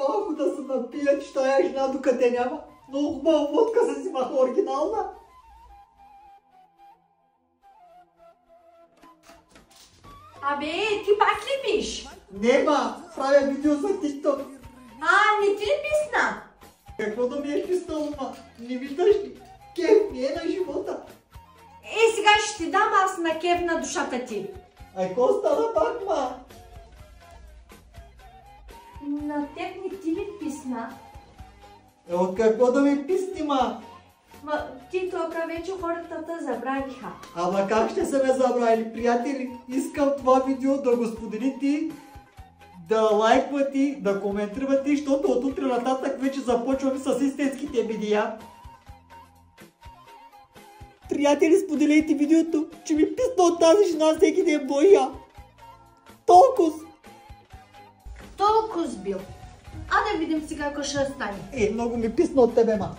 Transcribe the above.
малко да се напия, че тая жена докъде няма. Много хубава водка се взимаха, оригинална. Абе, ти пак ли пиш? Нема, правя видео за TikTok. Не ти ли писна? Какво да ми е писнало, ма? Не виждаш ли? Кеф ми е на живота. Сега ще ти дам аз на кеф на душата ти. Ко стана пак, ма? На теб не ти ли писна? От какво да ми писни, ма? Ти тук вече хората те забравиха. Ама как ще се ме забравили, приятели? Искам това видео да го споделите, да лайквате, да коментирате, защото от утре нататък вече започваме с истинските видеа. Приятели, споделете видеото, че ми писна от тази жена всеки ден боя. Толкова бил. Да видим сега какво ще стане. много ми писна от тебе, ма.